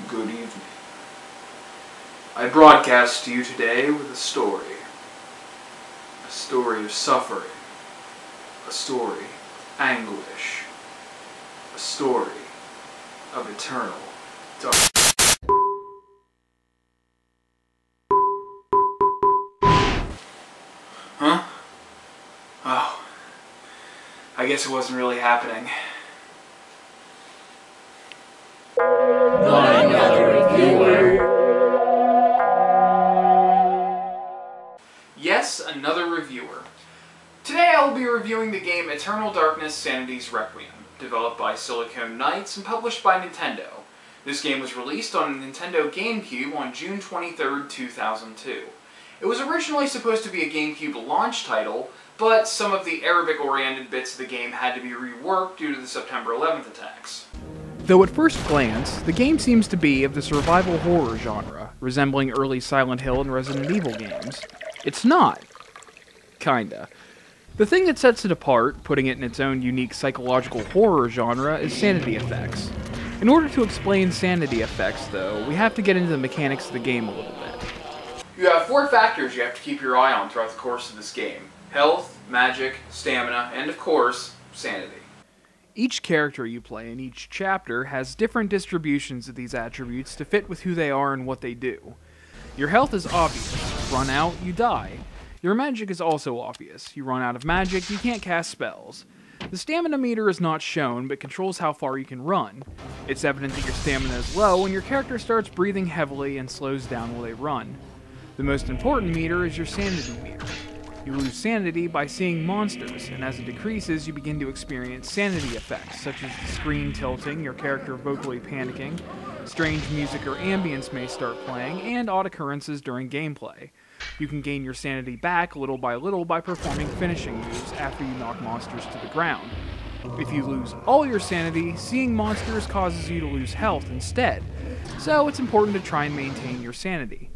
Good evening. I broadcast to you today with a story. A story of suffering. A story of anguish. A story of eternal darkness. Huh? Oh. I guess it wasn't really happening. Not another reviewer. Yes, another reviewer. Today I will be reviewing the game Eternal Darkness Sanity's Requiem, developed by Silicon Knights and published by Nintendo. This game was released on Nintendo Gamecube on June 23rd, 2002. It was originally supposed to be a Gamecube launch title, but some of the Arabic-oriented bits of the game had to be reworked due to the September 11th attacks. Though at first glance, the game seems to be of the survival horror genre, resembling early Silent Hill and Resident Evil games. It's not. Kinda. The thing that sets it apart, putting it in its own unique psychological horror genre, is sanity effects. In order to explain sanity effects, though, we have to get into the mechanics of the game a little bit. You have 4 factors you have to keep your eye on throughout the course of this game: health, magic, stamina, and of course, sanity. Each character you play in each chapter has different distributions of these attributes to fit with who they are and what they do. Your health is obvious. Run out, you die. Your magic is also obvious. You run out of magic, you can't cast spells. The stamina meter is not shown, but controls how far you can run. It's evident that your stamina is low when your character starts breathing heavily and slows down while they run. The most important meter is your sanity meter. You lose sanity by seeing monsters, and as it decreases, you begin to experience sanity effects, such as the screen tilting, your character vocally panicking, strange music or ambience may start playing, and odd occurrences during gameplay. You can gain your sanity back little by performing finishing moves after you knock monsters to the ground. If you lose all your sanity, seeing monsters causes you to lose health instead, so it's important to try and maintain your sanity.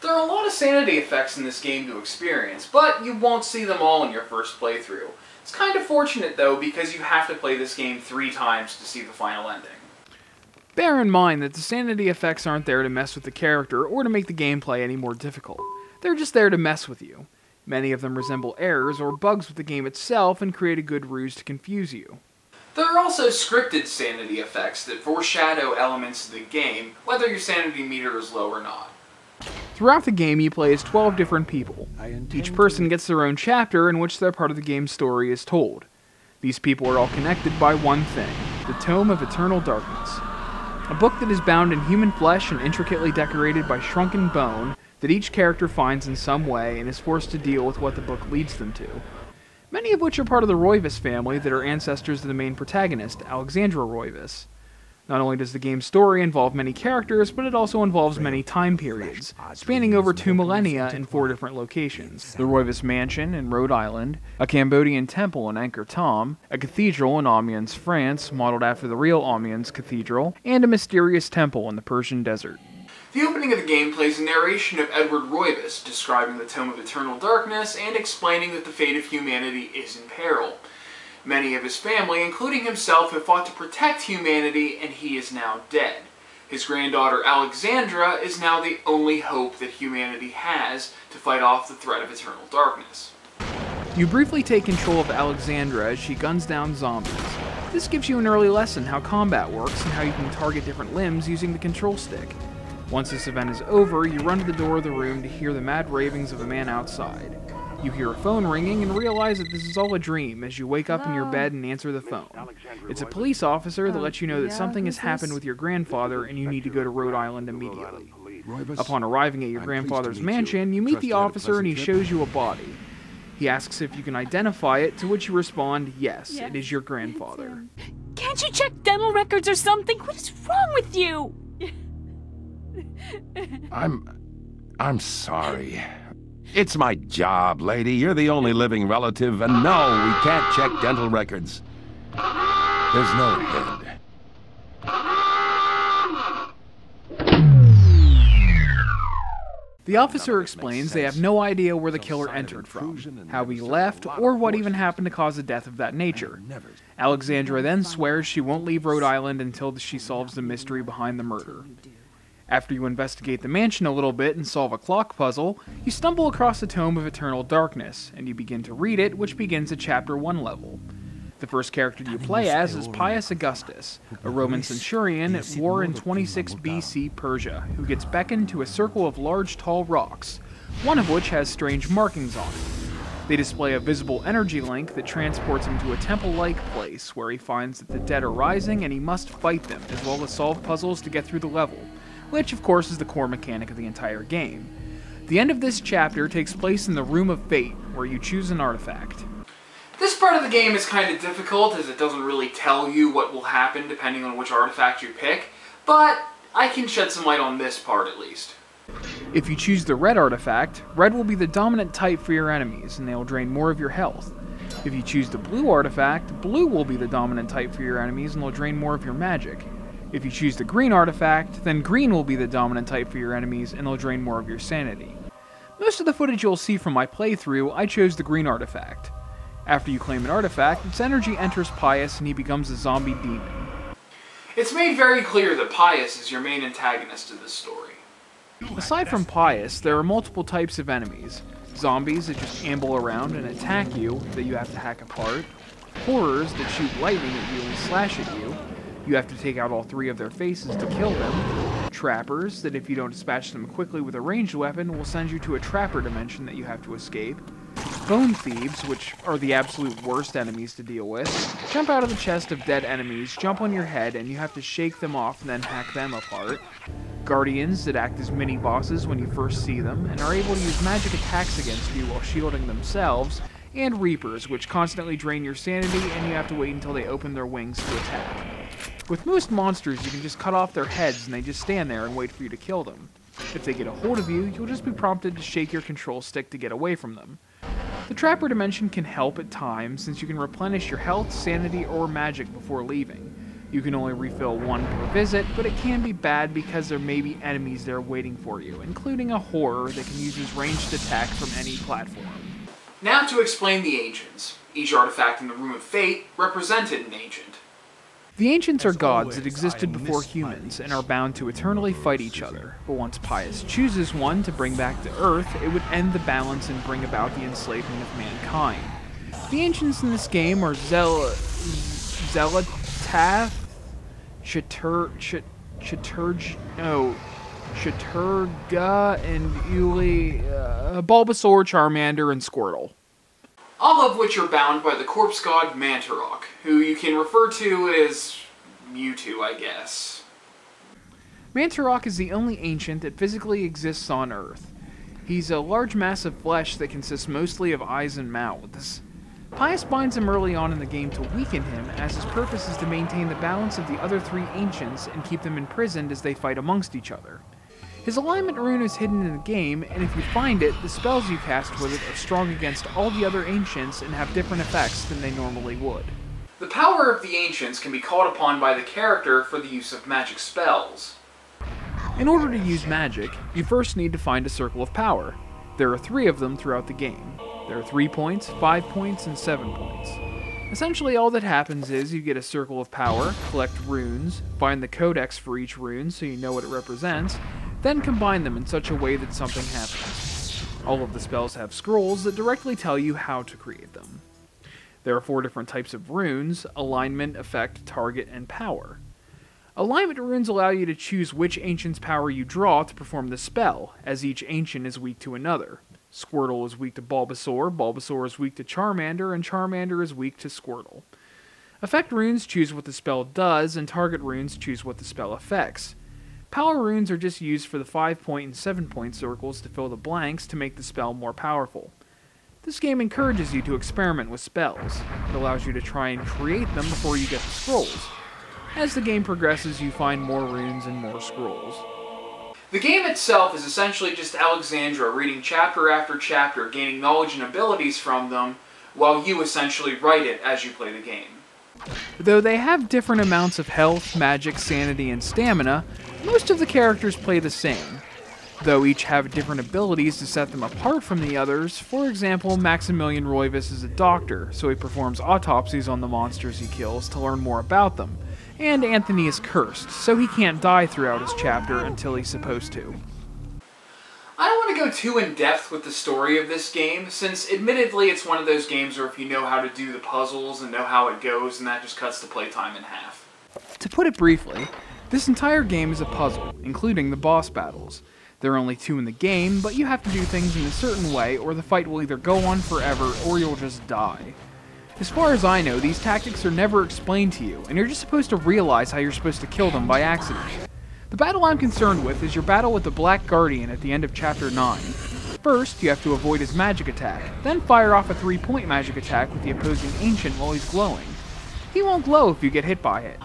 There are a lot of sanity effects in this game to experience, but you won't see them all in your first playthrough. It's kind of fortunate though, because you have to play this game 3 times to see the final ending. Bear in mind that the sanity effects aren't there to mess with the character or to make the gameplay any more difficult. They're just there to mess with you. Many of them resemble errors or bugs with the game itself and create a good ruse to confuse you. There are also scripted sanity effects that foreshadow elements of the game, whether your sanity meter is low or not. Throughout the game, you play as 12 different people. Each person gets their own chapter in which their part of the game's story is told. These people are all connected by one thing: the Tome of Eternal Darkness. A book that is bound in human flesh and intricately decorated by shrunken bone that each character finds in some way and is forced to deal with what the book leads them to. Many of which are part of the Roivas family that are ancestors of the main protagonist, Alexandra Roivas. Not only does the game's story involve many characters, but it also involves many time periods, spanning over 2 millennia in 4 different locations. The Roivas Mansion in Rhode Island, a Cambodian temple in Angkor Thom, a cathedral in Amiens, France, modeled after the real Amiens Cathedral, and a mysterious temple in the Persian desert. The opening of the game plays a narration of Edward Roivas, describing the Tome of Eternal Darkness and explaining that the fate of humanity is in peril. Many of his family, including himself, have fought to protect humanity, and he is now dead. His granddaughter Alexandra is now the only hope that humanity has to fight off the threat of eternal darkness. You briefly take control of Alexandra as she guns down zombies. This gives you an early lesson how combat works and how you can target different limbs using the control stick. Once this event is over, you run to the door of the room to hear the mad ravings of a man outside. You hear a phone ringing and realize that this is all a dream as you wake up in your bed and answer the phone. It's a police officer that lets you know that something has happened with your grandfather and you need to go to Rhode Island immediately. Upon arriving at your grandfather's mansion, you meet the officer and he shows you a body. He asks if you can identify it, to which you respond, yes, it is your grandfather. Can't you check dental records or something? What is wrong with you? I'm sorry. It's my job, lady. You're the only living relative, and no, we can't check dental records. There's no head. The officer explains they have no idea where the killer entered from, how he left, or what even happened to cause a death of that nature. Alexandra then swears she won't leave Rhode Island until she solves the mystery behind the murder. After you investigate the mansion a little bit and solve a clock puzzle, you stumble across the Tome of Eternal Darkness, and you begin to read it, which begins at Chapter 1 level. The first character you play as is Pius Augustus, a Roman centurion at war in 26 BC Persia, who gets beckoned to a circle of large tall rocks, one of which has strange markings on it. They display a visible energy link that transports him to a temple-like place where he finds that the dead are rising and he must fight them, as well as solve puzzles to get through the level, which of course is the core mechanic of the entire game. The end of this chapter takes place in the Room of Fate, where you choose an artifact. This part of the game is kind of difficult as it doesn't really tell you what will happen depending on which artifact you pick, but I can shed some light on this part at least. If you choose the red artifact, red will be the dominant type for your enemies, and they will drain more of your health. If you choose the blue artifact, blue will be the dominant type for your enemies and will drain more of your magic. If you choose the green artifact, then green will be the dominant type for your enemies and they'll drain more of your sanity. Most of the footage you'll see from my playthrough, I chose the green artifact. After you claim an artifact, its energy enters Pius and he becomes a zombie demon. It's made very clear that Pius is your main antagonist in this story. Aside from Pius, there are multiple types of enemies. Zombies that just amble around and attack you, that you have to hack apart. Horrors that shoot lightning at you and slash at you. You have to take out all 3 of their faces to kill them. Trappers that if you don't dispatch them quickly with a ranged weapon will send you to a trapper dimension that you have to escape. Bone thieves, which are the absolute worst enemies to deal with, jump out of the chest of dead enemies, jump on your head, and you have to shake them off and then hack them apart. Guardians that act as mini-bosses when you first see them, and are able to use magic attacks against you while shielding themselves, and Reapers, which constantly drain your sanity and you have to wait until they open their wings to attack. With most monsters, you can just cut off their heads and they just stand there and wait for you to kill them. If they get a hold of you, you'll just be prompted to shake your control stick to get away from them. The Trapper Dimension can help at times, since you can replenish your health, sanity, or magic before leaving. You can only refill 1 per visit, but it can be bad because there may be enemies there waiting for you, including a horror that can use his ranged attack from any platform. Now to explain the Ancients. Each artifact in the Room of Fate represented an Ancient. The Ancients are gods that existed before humans and are bound to eternally fight each other, but once Pius chooses one to bring back to Earth, it would end the balance and bring about the enslavement of mankind. The Ancients in this game are Zelatath, Chaturga, and Uli, Bulbasaur, Charmander, and Squirtle. All of which are bound by the corpse god Mantarok, who you can refer to as Mewtwo, I guess. Mantarok is the only ancient that physically exists on Earth. He's a large mass of flesh that consists mostly of eyes and mouths. Pius binds him early on in the game to weaken him, as his purpose is to maintain the balance of the other 3 ancients and keep them imprisoned as they fight amongst each other. His alignment rune is hidden in the game, and if you find it, the spells you cast with it are strong against all the other ancients and have different effects than they normally would. The power of the Ancients can be called upon by the character for the use of magic spells. In order to use magic, you first need to find a Circle of Power. There are 3 of them throughout the game. There are 3 points, 5 points, and 7 points. Essentially all that happens is you get a Circle of Power, collect runes, find the codex for each rune so you know what it represents, then combine them in such a way that something happens. All of the spells have scrolls that directly tell you how to create them. There are 4 different types of runes: alignment, effect, target, and power. Alignment runes allow you to choose which ancient's power you draw to perform the spell, as each ancient is weak to another. Squirtle is weak to Bulbasaur, Bulbasaur is weak to Charmander, and Charmander is weak to Squirtle. Effect runes choose what the spell does, and target runes choose what the spell affects. Power runes are just used for the 5-point and 7-point circles to fill the blanks to make the spell more powerful. This game encourages you to experiment with spells. It allows you to try and create them before you get the scrolls. As the game progresses, you find more runes and more scrolls. The game itself is essentially just Alexandra reading chapter after chapter, gaining knowledge and abilities from them, while you essentially write it as you play the game. Though they have different amounts of health, magic, sanity, and stamina, most of the characters play the same. though each have different abilities to set them apart from the others. For example, Maximilian Roivas is a doctor, so he performs autopsies on the monsters he kills to learn more about them. And Anthony is cursed, so he can't die throughout his chapter until he's supposed to. I don't want to go too in-depth with the story of this game, since admittedly it's one of those games where if you know how to do the puzzles and know how it goes, then that just cuts the playtime in half. To put it briefly, this entire game is a puzzle, including the boss battles. There are only 2 in the game, but you have to do things in a certain way or the fight will either go on forever or you'll just die. As far as I know, these tactics are never explained to you, and you're just supposed to realize how you're supposed to kill them by accident. The battle I'm concerned with is your battle with the Black Guardian at the end of Chapter 9. First, you have to avoid his magic attack, then fire off a 3-point magic attack with the opposing Ancient while he's glowing. He won't glow if you get hit by it.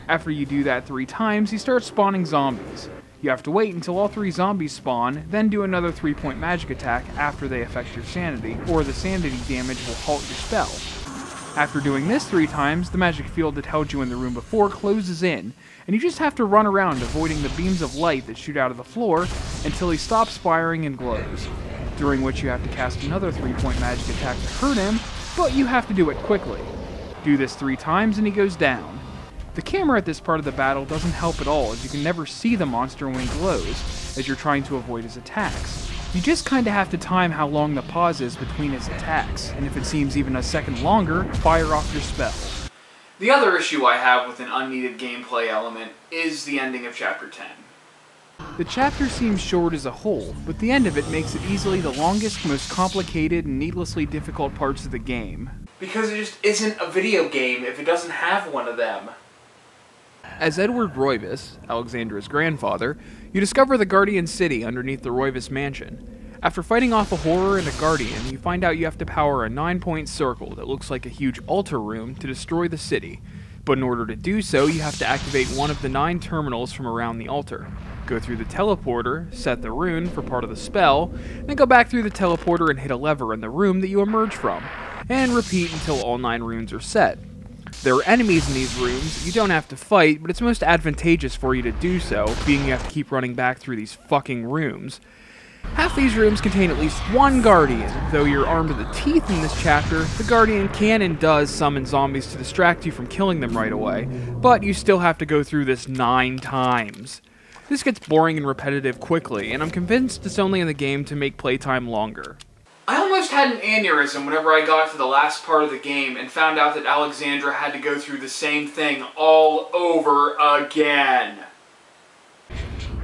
After you do that 3 times, he starts spawning zombies. You have to wait until all 3 zombies spawn, then do another 3-point magic attack after they affect your sanity, or the sanity damage will halt your spell. After doing this 3 times, the magic field that held you in the room before closes in, and you just have to run around avoiding the beams of light that shoot out of the floor until he stops firing and glows, during which you have to cast another 3-point magic attack to hurt him, but you have to do it quickly. Do this 3 times and he goes down. The camera at this part of the battle doesn't help at all, as you can never see the monster when he glows, as you're trying to avoid his attacks. You just kinda have to time how long the pause is between his attacks, and if it seems even a second longer, fire off your spell. The other issue I have with an unneeded gameplay element is the ending of Chapter 10. The chapter seems short as a whole, but the end of it makes it easily the longest, most complicated, and needlessly difficult parts of the game. Because it just isn't a video game if it doesn't have one of them. As Edward Roivas, Alexandra's grandfather, you discover the Guardian City underneath the Roivas mansion. After fighting off a horror and a guardian, you find out you have to power a 9-point circle that looks like a huge altar room to destroy the city. But in order to do so, you have to activate one of the 9 terminals from around the altar. Go through the teleporter, set the rune for part of the spell, then go back through the teleporter and hit a lever in the room that you emerge from, and repeat until all 9 runes are set. There are enemies in these rooms you don't have to fight, but it's most advantageous for you to do so, being you have to keep running back through these fucking rooms. Half these rooms contain at least 1 Guardian. Though you're armed to the teeth in this chapter, the Guardian can and does summon zombies to distract you from killing them right away, but you still have to go through this 9 times. This gets boring and repetitive quickly, and I'm convinced it's only in the game to make playtime longer. I almost had an aneurysm whenever I got to the last part of the game and found out that Alexandra had to go through the same thing all over again.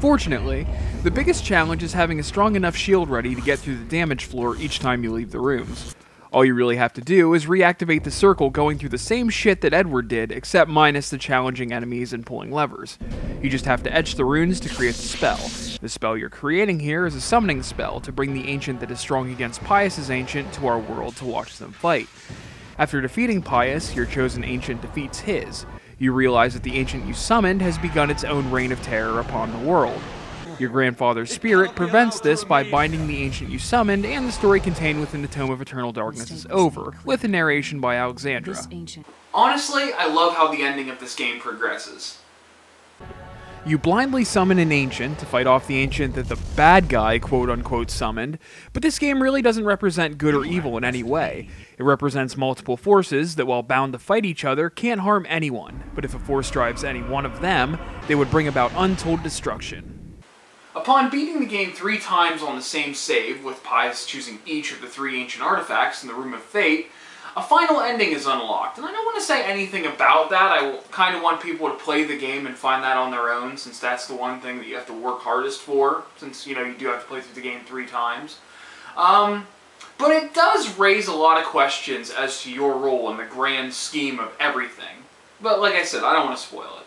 Fortunately, the biggest challenge is having a strong enough shield ready to get through the damage floor each time you leave the rooms. All you really have to do is reactivate the circle going through the same shit that Edward did, except minus the challenging enemies and pulling levers. You just have to etch the runes to create the spell. The spell you're creating here is a summoning spell to bring the Ancient that is strong against Pius's Ancient to our world to watch them fight. After defeating Pius, your chosen Ancient defeats his. You realize that the Ancient you summoned has begun its own reign of terror upon the world. Your grandfather's spirit prevents this by binding the Ancient you summoned, and the story contained within the Tome of Eternal Darkness is over, with a narration by Alexandra. Honestly, I love how the ending of this game progresses. You blindly summon an Ancient to fight off the Ancient that the bad guy quote-unquote summoned, but this game really doesn't represent good or evil in any way. It represents multiple forces that, while bound to fight each other, can't harm anyone, but if a force drives any one of them, they would bring about untold destruction. Upon beating the game 3 times on the same save, with Pius choosing each of the 3 ancient artifacts in the Room of Fate, a final ending is unlocked. And I don't want to say anything about that. I kind of want people to play the game and find that on their own, since that's the one thing that you have to work hardest for, since, you know, you do have to play through the game 3 times. But it does raise a lot of questions as to your role in the grand scheme of everything. But like I said, I don't want to spoil it.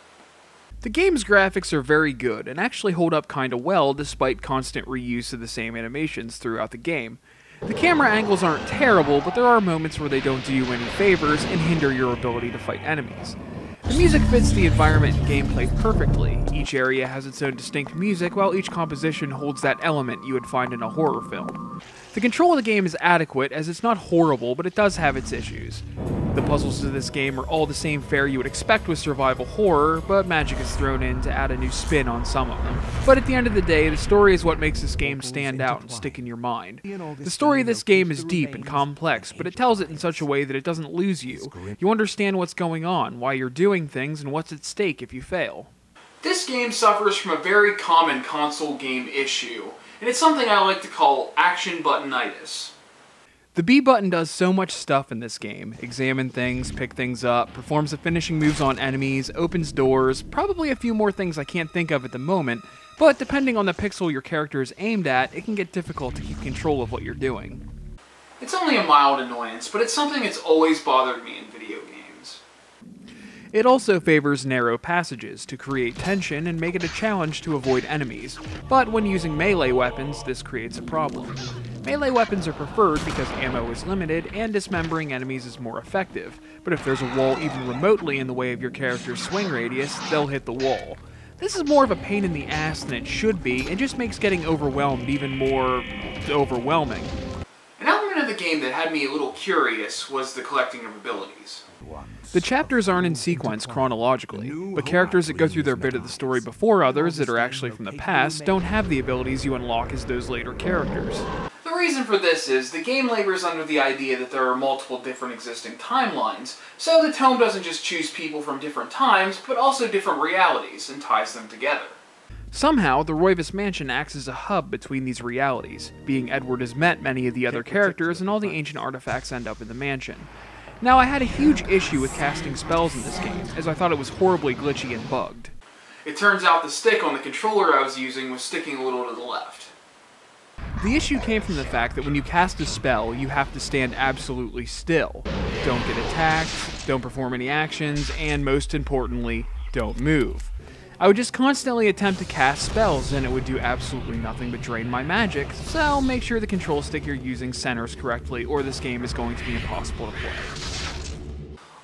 The game's graphics are very good, and actually hold up kinda well despite constant reuse of the same animations throughout the game. The camera angles aren't terrible, but there are moments where they don't do you any favors and hinder your ability to fight enemies. The music fits the environment and gameplay perfectly. Each area has its own distinct music, while each composition holds that element you would find in a horror film. The The control of the game is adequate, as it's not horrible, but it does have its issues. The puzzles of this game are all the same fare you would expect with survival horror, but magic is thrown in to add a new spin on some of them. But at the end of the day, the story is what makes this game stand out and stick in your mind. The story of this game is deep and complex, but it tells it in such a way that it doesn't lose you. You understand what's going on, why you're doing things, and what's at stake if you fail. This game suffers from a very common console game issue, and it's something I like to call action buttonitis. The B button does so much stuff in this game. Examine things, pick things up, performs the finishing moves on enemies, opens doors, probably a few more things I can't think of at the moment, but depending on the pixel your character is aimed at, it can get difficult to keep control of what you're doing. It's only a mild annoyance, but it's something that's always bothered me in video games. It also favors narrow passages to create tension and make it a challenge to avoid enemies, but when using melee weapons, this creates a problem. Melee weapons are preferred because ammo is limited and dismembering enemies is more effective, but if there's a wall even remotely in the way of your character's swing radius, they'll hit the wall. This is more of a pain in the ass than it should be, and just makes getting overwhelmed even more overwhelming. An element of the game that had me a little curious was the collecting of abilities. The chapters aren't in sequence chronologically, but characters that go through their bit of the story before others that are actually from the past don't have the abilities you unlock as those later characters. The reason for this is the game labors under the idea that there are multiple different existing timelines, so the tome doesn't just choose people from different times, but also different realities, and ties them together. Somehow, the Roivas Mansion acts as a hub between these realities, being Edward has met many of the other characters and all the ancient artifacts end up in the mansion. Now, I had a huge issue with casting spells in this game, as I thought it was horribly glitchy and bugged. It turns out the stick on the controller I was using was sticking a little to the left. The issue came from the fact that when you cast a spell, you have to stand absolutely still. Don't get attacked, don't perform any actions, and most importantly, don't move. I would just constantly attempt to cast spells and it would do absolutely nothing but drain my magic, so make sure the control stick you're using centers correctly or this game is going to be impossible to play.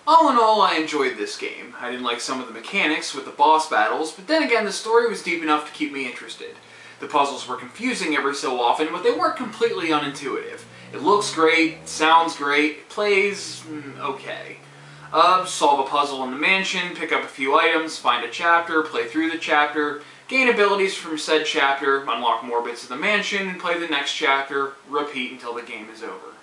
All in all, I enjoyed this game. I didn't like some of the mechanics with the boss battles, but then again the story was deep enough to keep me interested. The puzzles were confusing every so often, but they weren't completely unintuitive. It looks great, sounds great, it plays okay. Solve a puzzle in the mansion, pick up a few items, find a chapter, play through the chapter, gain abilities from said chapter, unlock more bits of the mansion, and play the next chapter, repeat until the game is over.